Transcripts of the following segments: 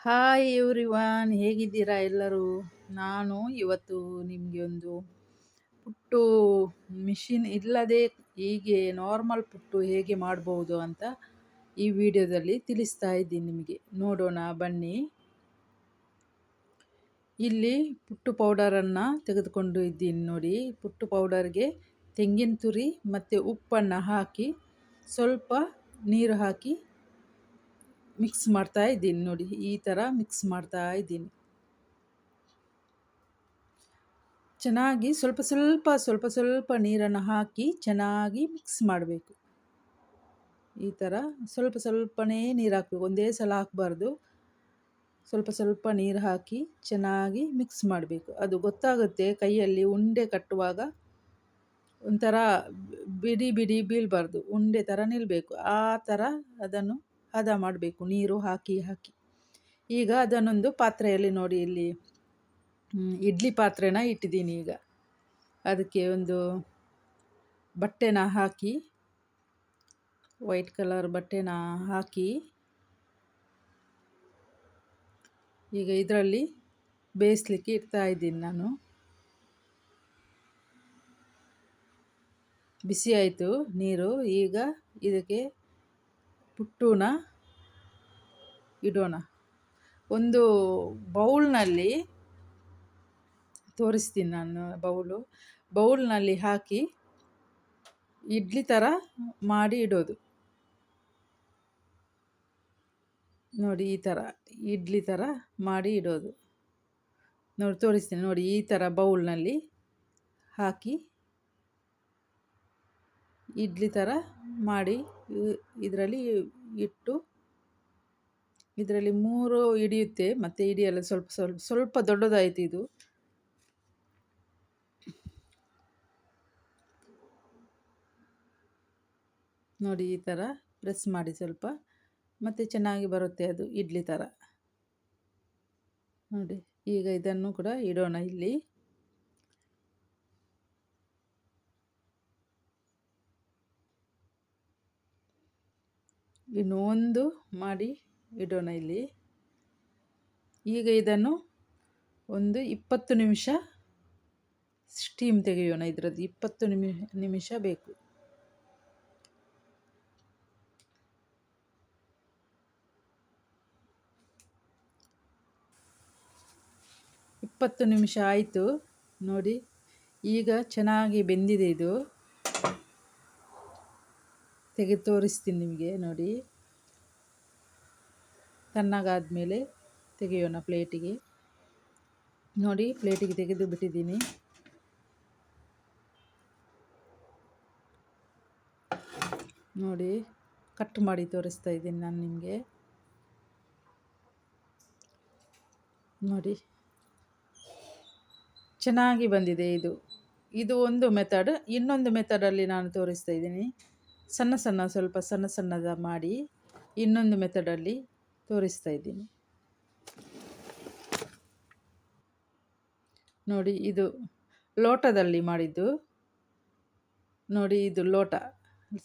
Hi everyone, ಹೇಗಿದ್ದೀರಾ ಎಲ್ಲರೂ? ನಾನು ಇವತ್ತು ನಿಮಗೆ ಒಂದು ಪುಟ್ಟು ಮಿಷಿನ್ ಇಲ್ಲದೆ ಹೀಗೆ ನಾರ್ಮಲ್ ಪುಟ್ಟು ಹೇಗೆ ಮಾಡ್ಬೋದು ಅಂತ ಈ ವಿಡಿಯೋದಲ್ಲಿ ತಿಳಿಸ್ತಾ ಇದ್ದೀನಿ ನಿಮಗೆ. ನೋಡೋಣ ಬನ್ನಿ. ಇಲ್ಲಿ ಪುಟ್ಟು ಪೌಡರನ್ನು ತೆಗೆದುಕೊಂಡು ಇದ್ದೀನಿ ನೋಡಿ. ಪುಟ್ಟು ಪೌಡರ್ಗೆ ತೆಂಗಿನ ತುರಿ ಮತ್ತು ಉಪ್ಪನ್ನು ಹಾಕಿ ಸ್ವಲ್ಪ ನೀರು ಹಾಕಿ ಮಿಕ್ಸ್ ಮಾಡ್ತಾ ಇದ್ದೀನಿ ನೋಡಿ. ಈ ಥರ ಮಿಕ್ಸ್ ಮಾಡ್ತಾ ಇದ್ದೀನಿ. ಚೆನ್ನಾಗಿ ಸ್ವಲ್ಪ ಸ್ವಲ್ಪ ನೀರನ್ನು ಹಾಕಿ ಚೆನ್ನಾಗಿ ಮಿಕ್ಸ್ ಮಾಡಬೇಕು. ಈ ಥರ ಸ್ವಲ್ಪನೇ ನೀರು ಹಾಕಬೇಕು, ಒಂದೇ ಸಲ ಹಾಕಬಾರ್ದು. ಸ್ವಲ್ಪ ನೀರು ಹಾಕಿ ಚೆನ್ನಾಗಿ ಮಿಕ್ಸ್ ಮಾಡಬೇಕು. ಅದು ಗೊತ್ತಾಗುತ್ತೆ ಕೈಯಲ್ಲಿ ಉಂಡೆ ಕಟ್ಟುವಾಗ ಒಂಥರ ಬಿಡಿ ಬೀಳಬಾರ್ದು, ಉಂಡೆ ಥರ ನಿಲ್ಲಬೇಕು. ಆ ಥರ ಅದನ್ನು ಹದ ಮಾಡಬೇಕು ನೀರು ಹಾಕಿ. ಈಗ ಅದನ್ನೊಂದು ಪಾತ್ರೆಯಲ್ಲಿ ನೋಡಿ, ಇಲ್ಲಿ ಇಡ್ಲಿ ಪಾತ್ರೆನ ಇಟ್ಟಿದ್ದೀನಿ. ಈಗ ಅದಕ್ಕೆ ಒಂದು ಬಟ್ಟೆನ ಹಾಕಿ, ವೈಟ್ ಕಲರ್ ಬಟ್ಟೆನ ಹಾಕಿ ಈಗ ಇದರಲ್ಲಿ ಬೇಯಿಸ್ಲಿಕ್ಕೆ ಇಡ್ತಾ ಇದ್ದೀನಿ ನಾನು. ಬಿಸಿ ಆಯಿತು ನೀರು. ಈಗ ಇದಕ್ಕೆ ಪುಟ್ಟುನ ಇಡೋಣ. ಒಂದು ಬೌಲ್ನಲ್ಲಿ ತೋರಿಸ್ತೀನಿ ನಾನು. ಬೌಲ್ನಲ್ಲಿ ಹಾಕಿ ಇಡ್ಲಿ ಥರ ಮಾಡಿ ಇಡೋದು ನೋಡಿ. ಈ ಥರ ಇಡ್ಲಿ ಥರ ಮಾಡಿ ಇಡೋದು ನೋಡಿ, ತೋರಿಸ್ತೀನಿ ನೋಡಿ. ಈ ಥರ ಬೌಲ್ನಲ್ಲಿ ಹಾಕಿ ಇಡ್ಲಿ ಥರ ಮಾಡಿ ಇದರಲ್ಲಿ ಇಟ್ಟು, ಇದರಲ್ಲಿ 3 ಹಿಡಿಯುತ್ತೆ, ಮತ್ತು ಹಿಡಿಯಲ್ಲ. ಸ್ವಲ್ಪ ದೊಡ್ಡದಾಯಿತು ಇದು. ನೋಡಿ, ಈ ಥರ ಪ್ರೆಸ್ ಮಾಡಿ ಸ್ವಲ್ಪ, ಮತ್ತು ಚೆನ್ನಾಗಿ ಬರುತ್ತೆ ಅದು ಇಡ್ಲಿ ಥರ ನೋಡಿ. ಈಗ ಇದನ್ನು ಕೂಡ ಇಡೋಣ ಇಲ್ಲಿ. ಇನ್ನು ಒಂದು ಮಾಡಿ ಇಡೋಣ ಇಲ್ಲಿ. ಈಗ ಇದನ್ನು ಒಂದು 20 ನಿಮಿಷ ಸ್ಟೀಮ್ ತೆಗೆಯೋಣ. ಇದರದ್ದು 20 ನಿಮಿಷ ಬೇಕು. ನಿಮಿಷ ಆಯಿತು ನೋಡಿ. ಈಗ ಚೆನ್ನಾಗಿ ಬೆಂದಿದೆ ಇದು. ತೆಗೆದು ತೋರಿಸ್ತೀನಿ ನಿಮಗೆ ನೋಡಿ. ತಣ್ಣಗಾದ್ಮೇಲೆ ತೆಗೆಯೋಣ ಪ್ಲೇಟಿಗೆ ನೋಡಿ. ಪ್ಲೇಟಿಗೆ ತೆಗೆದು ಬಿಟ್ಟಿದ್ದೀನಿ ನೋಡಿ. ಕಟ್ ಮಾಡಿ ತೋರಿಸ್ತಾ ಇದ್ದೀನಿ ನಾನು ನಿಮಗೆ ನೋಡಿ. ಚೆನ್ನಾಗಿ ಬಂದಿದೆ ಇದು ಒಂದು ಮೆಥಡ್. ಇನ್ನೊಂದು ಮೆಥಡಲ್ಲಿ ನಾನು ತೋರಿಸ್ತಾ ಇದ್ದೀನಿ. ಸ್ವಲ್ಪ ಸಣ್ಣದ ಮಾಡಿ ಇನ್ನೊಂದು ಮೆಥಡಲ್ಲಿ ತೋರಿಸ್ತಾ ಇದ್ದೀನಿ ನೋಡಿ. ಇದು ಲೋಟದಲ್ಲಿ ಮಾಡಿದ್ದು ನೋಡಿ. ಇದು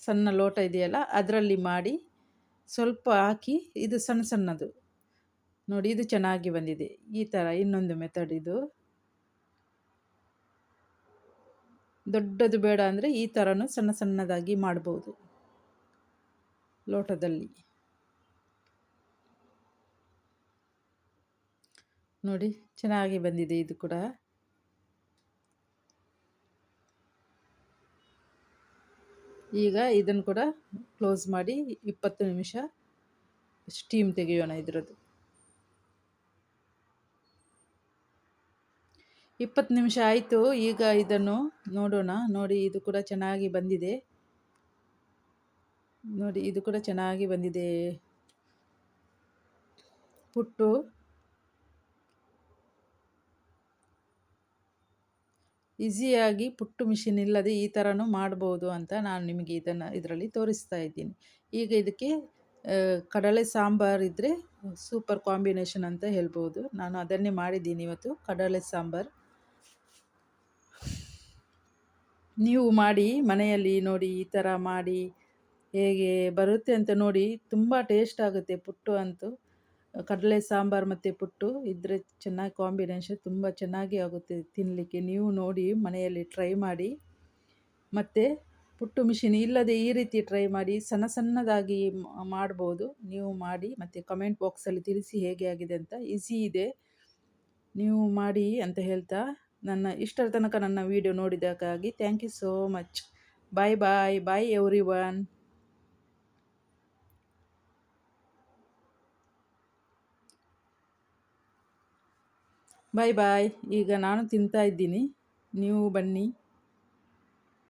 ಸಣ್ಣ ಲೋಟ ಇದೆಯಲ್ಲ, ಅದರಲ್ಲಿ ಮಾಡಿ ಸ್ವಲ್ಪ ಹಾಕಿ, ಇದು ಸಣ್ಣದು ನೋಡಿ. ಇದು ಚೆನ್ನಾಗಿ ಬಂದಿದೆ. ಈ ಥರ ಇನ್ನೊಂದು ಮೆಥಡ್. ಇದು ದೊಡ್ಡದು ಬೇಡ ಅಂದರೆ ಈ ಥರನೂ ಸಣ್ಣದಾಗಿ ಮಾಡ್ಬೋದು ಲೋಟದಲ್ಲಿ ನೋಡಿ. ಚೆನ್ನಾಗಿ ಬಂದಿದೆ ಇದು ಕೂಡ. ಈಗ ಇದನ್ನು ಕೂಡ ಕ್ಲೋಸ್ ಮಾಡಿ 20 ನಿಮಿಷ ಸ್ಟೀಮ್ ತೆಗೆಯೋಣ. ಇದರದ್ದು 20 ನಿಮಿಷ ಆಯಿತು. ಈಗ ಇದನ್ನು ನೋಡೋಣ ನೋಡಿ. ಇದು ಕೂಡ ಚೆನ್ನಾಗಿ ಬಂದಿದೆ ನೋಡಿ. ಇದು ಕೂಡ ಚೆನ್ನಾಗಿ ಬಂದಿದೆ ಪುಟ್ಟು. ಈಸಿಯಾಗಿ ಪುಟ್ಟು ಮಿಷಿನ್ ಇಲ್ಲದೆ ಈ ಥರನೂ ಮಾಡ್ಬೋದು ಅಂತ ನಾನು ನಿಮಗೆ ಇದರಲ್ಲಿ ತೋರಿಸ್ತಾ ಇದ್ದೀನಿ. ಈಗ ಇದಕ್ಕೆ ಕಡಲೆ ಸಾಂಬಾರು ಇದ್ದರೆ ಸೂಪರ್ ಕಾಂಬಿನೇಷನ್ ಅಂತ ಹೇಳ್ಬೋದು. ನಾನು ಅದನ್ನೇ ಮಾಡಿದ್ದೀನಿ ಇವತ್ತು, ಕಡಲೆ ಸಾಂಬಾರು. ನೀವು ಮಾಡಿ ಮನೆಯಲ್ಲಿ ನೋಡಿ. ಈ ಥರ ಮಾಡಿ ಹೇಗೆ ಬರುತ್ತೆ ಅಂತ ನೋಡಿ. ತುಂಬ ಟೇಸ್ಟ್ ಆಗುತ್ತೆ ಪುಟ್ಟು ಅಂತೂ. ಕಡಲೆ ಸಾಂಬಾರು ಮತ್ತು ಪುಟ್ಟು ಇದ್ದರೆ ಚೆನ್ನಾಗಿ ಕಾಂಬಿನೇಷನ್ ತುಂಬ ಚೆನ್ನಾಗಿ ಆಗುತ್ತೆ ತಿನ್ನಲಿಕ್ಕೆ. ನೀವು ನೋಡಿ ಮನೆಯಲ್ಲಿ ಟ್ರೈ ಮಾಡಿ. ಮತ್ತು ಪುಟ್ಟು ಮಿಷಿನ್ ಇಲ್ಲದೆ ಈ ರೀತಿ ಟ್ರೈ ಮಾಡಿ, ಸಣ್ಣ ಸಣ್ಣದಾಗಿ ಮಾಡ್ಬೋದು. ನೀವು ಮಾಡಿ ಮತ್ತು ಕಮೆಂಟ್ ಬಾಕ್ಸಲ್ಲಿ ತಿಳಿಸಿ ಹೇಗೆ ಆಗಿದೆ ಅಂತ. ಈಸಿ ಇದೆ, ನೀವು ಮಾಡಿ ಅಂತ ಹೇಳ್ತಾ ಇಷ್ಟರ ತನಕ ನನ್ನ ವೀಡಿಯೋ ನೋಡಿದ್ದಕ್ಕಾಗಿ thank you so much. Bye bye bye everyone. Bye bye. ಈಗ ನಾನು ತಿಂತಾ ಇದ್ದೀನಿ, ನೀವು ಬನ್ನಿ.